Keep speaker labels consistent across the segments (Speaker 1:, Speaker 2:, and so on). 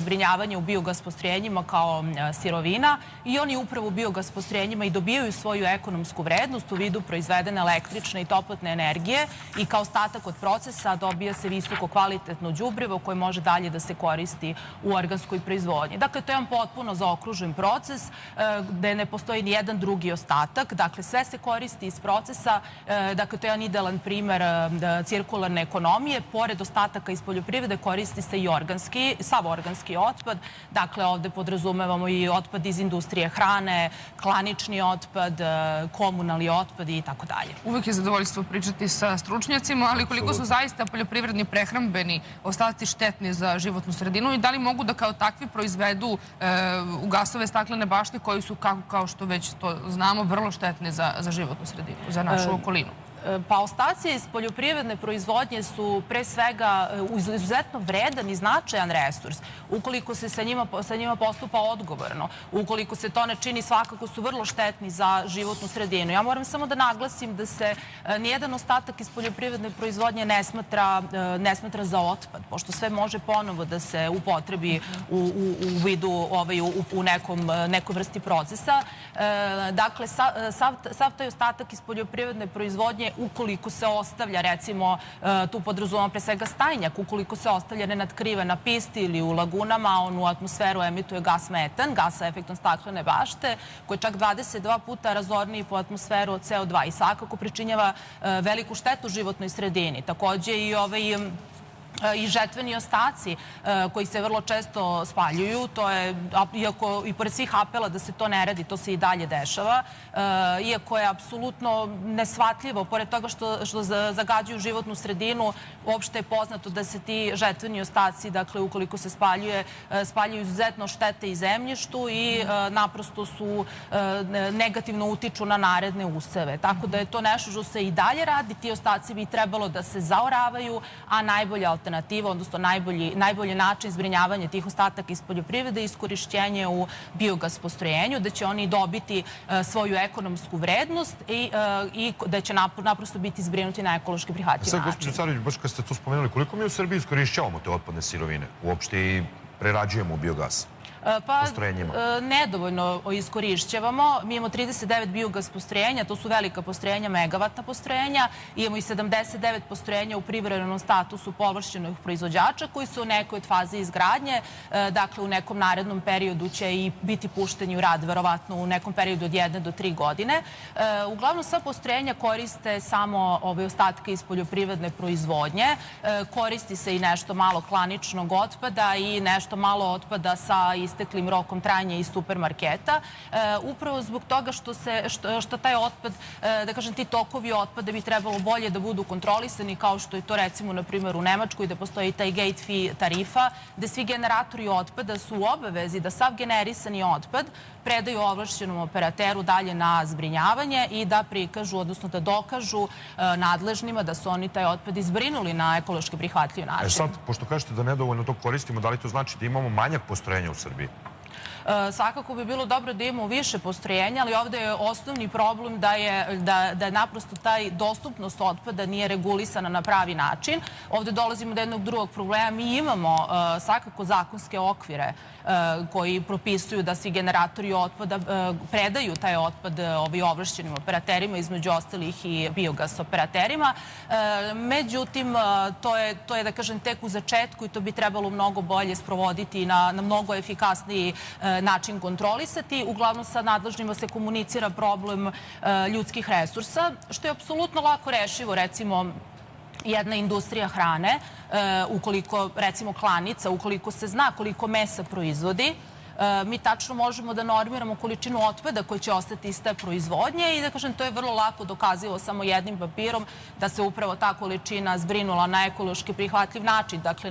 Speaker 1: zbrinjavanje u biogas postrojenjima kao sirovina i oni upravo u biogas postrojenjima i dobijaju svoju ekonomsku vrednost u vidu proizvedene električne i toplotne energije i kao ostatak od procesa dobija se visoko kvalitetno đubrivo koje može dalje da se koristi u organskoj proizvodnji. Dakle, to je jedan potpuno zaokružen proces gde ne postoji ni jedan drugi ostatak. Dakle, sve se koristi iz procesa. Dakle, to je jedan idealan primer cirkularne ekonomije. Pored ostataka iz poljoprivrede koristi se i sav organski otpad. Dakle, ovde podrazumevamo i otpad iz industrije hrane, klanični otpad, komunalni otpad i tako dalje.
Speaker 2: Uvek je zadovoljstvo pričati sa stručnjacima, ali koliko su zaista poljoprivredni prehrambeni ostaci štetni za životnu sredinu i da li mogu da kao takvi proizvedu gasove staklene bašte koji su, kao što već to znamo, vrlo štetni za životnu sredinu, za našu okolinu?
Speaker 1: Pa ostaci iz poljoprivredne proizvodnje su pre svega izuzetno vredan i značajan resurs. Ukoliko se sa njima postupa odgovorno, ukoliko se to ne čini, svakako su vrlo štetni za životnu sredinu. Ja moram samo da naglasim da se nijedan ostatak iz poljoprivredne proizvodnje ne smatra za otpad, pošto sve može ponovo da se upotrebi u vidu, u nekoj vrsti procesa. Dakle, sav taj ostatak iz poljoprivredne proizvodnje ukoliko se ostavlja, recimo, tu podrazumemo pre svega stajnjak, ukoliko se ostavlja nenadkriven na pisti ili u lagunama, on u atmosferu emituje gas metan, gas sa efektom staklene bašte, koji je čak 22 puta razorniji po atmosferu od CO2 i svakako pričinjava veliku štetu životnoj sredini. Takođe i žetveni ostaci koji se vrlo često spaljuju, to je, iako i pored svih apela da se to ne radi, to se i dalje dešava, iako je apsolutno neshvatljivo, pored toga što zagađuju životnu sredinu, uopšte je poznato da se ti žetveni ostaci, dakle, ukoliko se spaljuju izuzetno štete i zemljištu i naprosto negativno utiču na naredne useve. Tako da je to nešto što se i dalje radi, ti ostaci bi trebalo da se zaoravaju, a najbolja alternativa, odnosno najbolji način zbrinjavanja tih ostataka iz poljoprivrede je iskorišćenje u biogas postrojenju, da će oni dobiti svoju ekonomsku vrednost i da će naprosto biti zbrinuti na ekološki prihvatljiv način.
Speaker 3: Sad, gospođo Carović, baš kad ste to spomenuli, koliko mi u Srbiji iskorišćavamo te otpadne sirovine? Uopšte i prerađujemo u biogas?
Speaker 1: Pa, nedovoljno iskorišćavamo. Mi imamo 39 biogas postrojenja, to su velika postrojenja, megavatna postrojenja. Imamo i 79 postrojenja u privremenom statusu povlašćenih proizvođača koji su u nekoj od faze izgradnje. Dakle, u nekom narednom periodu će i biti pušteni u rad, verovatno u nekom periodu od 1 do 3 godine. Uglavnom, sva postrojenja koriste samo ove ostatke iz poljoprivredne proizvodnje. Koristi se i nešto malo klaničnog otpada i nešto malo otpada sa isteklim rokom trajanja iz supermarketa. Upravo zbog toga što taj otpad, da kažem, ti tokovi otpada bi trebalo bolje da budu kontrolisani, kao što je to recimo, na primjer, u Nemačkoj, da postoji taj gate fee tarifa, gde svi generatori otpada su u obavezi da sav generisani otpad predaju ovlašćenom operateru dalje na zbrinjavanje i da prikažu, odnosno da dokažu nadležnima da su oni taj otpad izbrinuli na ekološki prihvatljiv način.
Speaker 3: Sad, pošto kažete da nedovoljno to koristimo, da li to znači da imamo manjak postrojenja u Srbiji?
Speaker 1: Svakako bi bilo dobro da imamo više postrojenja, ali ovde je osnovni problem da je naprosto taj dostupnost otpada nije regulisana na pravi način. Ovde dolazimo do jednog drugog problema. Mi imamo svakako zakonske okvire koji propisuju da svi generatori otpada predaju taj otpad ovlašćenim operaterima, između ostalih i biogas operaterima. Međutim, to je, da kažem, tek u začetku i to bi trebalo mnogo bolje sprovoditi i na mnogo efikasniji način kontrolisati. Uglavnom, sa nadležnjima se komunicira problem ljudskih resursa, što je apsolutno lako rešivo. Recimo, jedna industrija hrane, ukoliko, recimo klanica, ukoliko se zna koliko mesa proizvodi, mi tačno možemo da normiramo količinu otpada koji će ostati iz te proizvodnje i da kažem, to je vrlo lako dokazivo samo jednim papirom da se upravo ta količina zbrinula na ekološki prihvatljiv način. Dakle,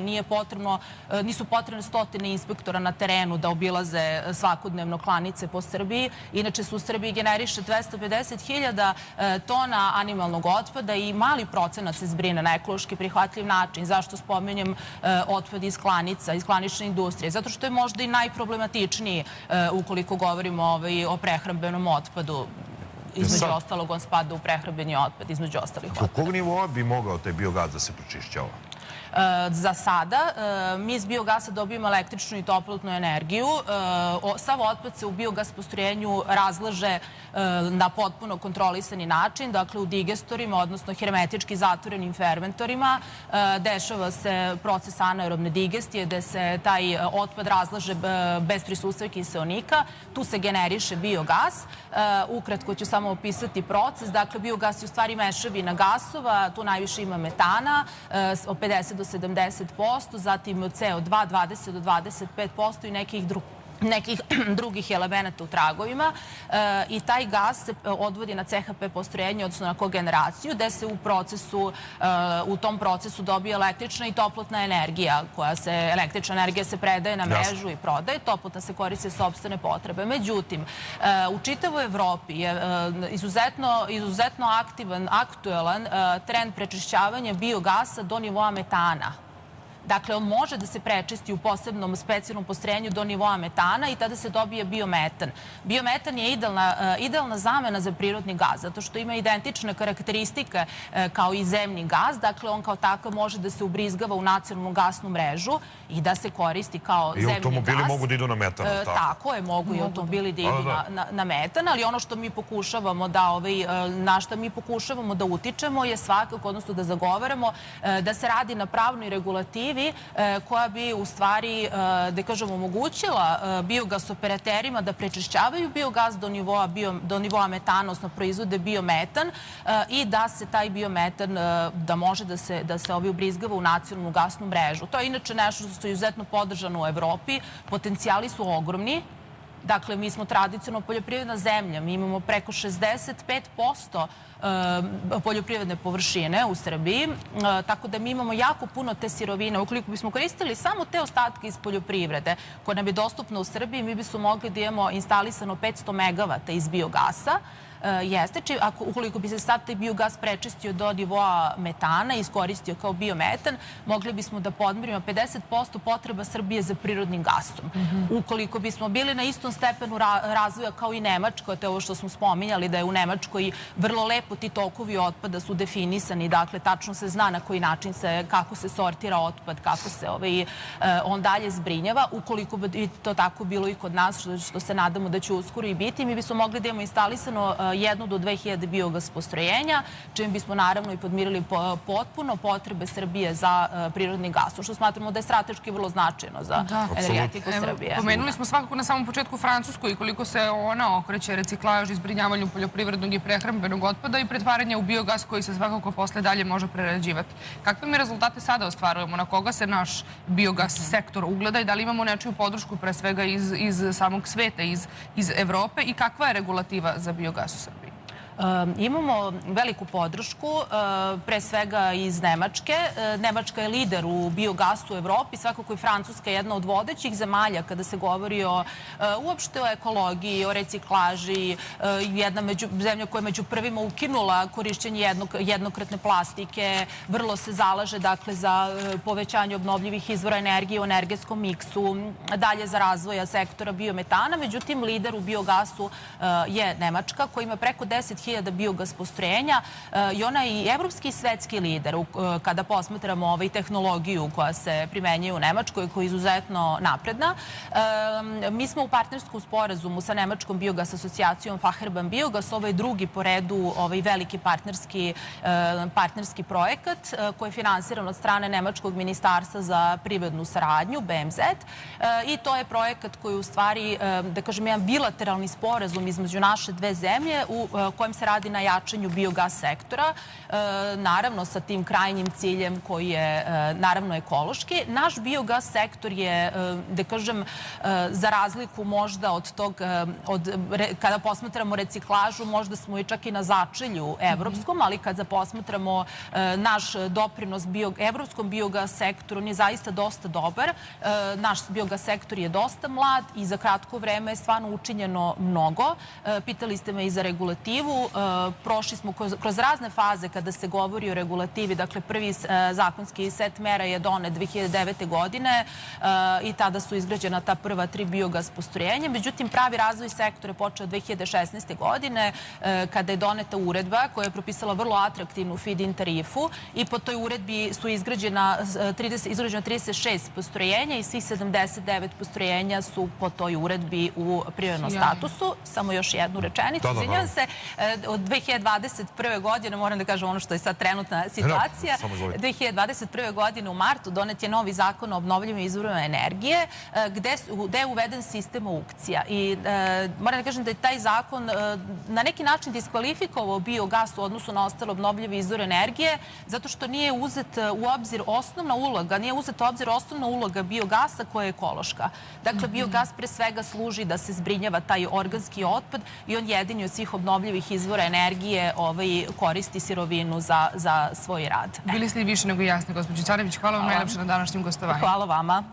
Speaker 1: nisu potrebne stotine inspektora na terenu da obilaze svakodnevno klanice po Srbiji. Inače se u Srbiji generiše 250.000 tona animalnog otpada i mali procenat se zbrine na ekološki prihvatljiv način. Zašto spominjem otpad iz klanica, iz klanične industrije? Zato što je možda i najproblematičniji ukoliko govorimo o prehrambenom otpadu. Između ostalog, on spada u prehrambeni otpad, između ostalih otpada.
Speaker 3: Do kog nivoa bi mogao taj biogas da se pročišćava?
Speaker 1: Za sada mi iz biogasa dobijemo električnu i toplotnu energiju. Sav otpad se u biogas postrojenju razlaže na potpuno kontrolisani način, dakle u digestorima, odnosno hermetički zatvorenim fermentorima. Dešava se proces anaerobne digestije gde se taj otpad razlaže bez prisustva kiseonika. Tu se generiše biogas. Ukratko ću samo opisati proces. Dakle, biogas je u stvari mešavina gasova, tu najviše ima metana, od 50 do 70%, zatim CO2 20 do 25% i nekih drugih elemenata u tragovima i taj gas se odvodi na CHP postrojenje, odnosno na kogeneraciju, gde se u tom procesu dobije električna i toplotna energija. Električna energija se predaje na mrežu i prodaje, toplotna se koriste sopstvene potrebe. Međutim, u čitavoj Evropi je izuzetno aktuelan trend prečišćavanja biogasa do nivoa metana. Dakle, on može da se prečisti u posebnom specijalnom postrojenju do nivoa metana i tada se dobije biometan. Biometan je idealna zamena za prirodni gas, zato što ima identične karakteristike kao i zemni gas. Dakle, on kao takav može da se ubrizgava u nacionalnu gasnu mrežu i da se koristi kao zemni gas.
Speaker 3: I automobili mogu da idu na metan, tako?
Speaker 1: Tako je, mogu i automobili da idu na metan, ali ono što mi pokušavamo na što mi pokušavamo da utičemo je svakako, odnosno da zagovaramo, da se radi na pravnoj regulativi koja bi u stvari, da kažemo, omogućila biogas operaterima da prečišćavaju biogas do nivoa metana, odnosno proizvode biometan i da se taj biometan, da može da se ubrizgava u nacionalnu gasnu mrežu. To je inače nešto što je izuzetno podržano u Evropi. Potencijali su ogromni. Dakle, mi smo tradicionalno poljoprivredna zemlja. Mi imamo preko 65% poljoprivredne površine u Srbiji, tako da mi imamo jako puno te sirovine. Ukoliko bismo koristili samo te ostatke iz poljoprivrede koje nam je dostupno u Srbiji, mi bismo mogli da imamo instalisano 500 megavata iz biogasa. Ukoliko bi se sad taj biogas prečistio do nivoa metana i iskoristio kao biometan, mogli bismo da podmirimo 50% potreba Srbije za prirodnim gasom. Ukoliko bismo bili na istom stepenu razvoja kao i Nemačka, to je ovo što smo spominjali, da je u Nemačkoj vrlo lepo ti tokovi otpada su definisani, dakle, tačno se zna na koji način kako se sortira otpad, kako se on dalje zbrinjava. Ukoliko bi to tako bilo i kod nas, što se nadamo da će uskoro i biti, mi bismo mogli da imamo instalisano 1 do 2000 biogas postrojenja, čim bismo naravno i podmirili potpuno potrebe Srbije za prirodni gas, što smatramo da je strateški vrlo značajno za energetiku Srbije.
Speaker 2: Pomenuli smo svakako na samom početku Francusku i koliko se ona okreće reciklaži, zbrinjavanju poljoprivrednog i prehrambenog otpada i pretvaranja u biogas koji se svakako posle dalje može prerađivati. Kakve mi rezultate sada ostvarujemo? Na koga se naš biogas sektor ugleda i da li imamo nečiju podršku pre svega iz samog sveta, iz Evrope i kakva je regulativa za biogas u Srbiji?
Speaker 1: Imamo veliku podršku, pre svega iz Nemačke. Nemačka je lider u biogasu u Evropi, svakako i Francuska je jedna od vodećih zemalja kada se govori uopšte o ekologiji, o reciklaži, jedna zemlja koja je među prvima ukinula korišćenje jednokratne plastike, vrlo se zalaže dakle za povećanje obnovljivih izvora energije u energetskom miksu, dalje za razvoja sektora biometana. Međutim, lider u biogasu je Nemačka koja ima preko 10.000 biogas postrojenja i ona je i evropski i svetski lider kada posmatramo tehnologiju koja se primenjuje u Nemačkoj, koja je izuzetno napredna. Mi smo u partnerskom sporazumu sa Nemačkom biogas asocijacijom Facherban Biogas, ovo je drugi po redu veliki partnerski projekat koji je finansiran od strane Nemačkog ministarstva za privrednu saradnju, BMZ, i to je projekat koji u stvari, da kažem, jedan bilateralni sporazum između naše dve zemlje u kojem se radi na jačanju biogas sektora, naravno sa tim krajnjim ciljem koji je naravno ekološki. Naš biogas sektor je, da kažem, za razliku možda od tog, kada posmatramo reciklažu, možda smo i čak i na začelju evropskom, ali kada posmatramo naš doprinos evropskom biogas sektoru, on je zaista dosta dobar. Naš biogas sektor je dosta mlad i za kratko vreme je stvarno učinjeno mnogo. Pitali ste me i za regulativu. Srbiju. Prošli smo kroz razne faze kada se govori o regulativi. Dakle, prvi zakonski set mera je donet 2009. godine i tada su izgrađena ta prva 3 biogas postrojenja. Međutim, pravi razvoj sektora je počeo 2016. godine kada je doneta uredba koja je propisala vrlo atraktivnu feed-in tarifu i po toj uredbi su izgrađena 36 postrojenja i svih 79 postrojenja su po toj uredbi u privrednom statusu. Samo još jednu rečenicu, izvinjavam se. Od 2021. godine, moram da kažem ono što je sad trenutna situacija, 2021. godine u martu donet je novi zakon o obnovljivim izvorima energije gde je uveden sistem aukcija. I moram da kažem da je taj zakon na neki način diskvalifikovao biogas u odnosu na ostale obnovljive izvore energije zato što nije uzet u obzir osnovna uloga biogasa koja je ekološka. Dakle, biogas pre svega služi da se zbrinjava taj organski otpad i on jedini od svih obnovljivih izvora energije koristi sirovinu za svoj rad.
Speaker 2: Bili ste i više nego jasni, gospođo Carević. Hvala vam najlepše na današnjem gostovanju.
Speaker 1: Hvala vama.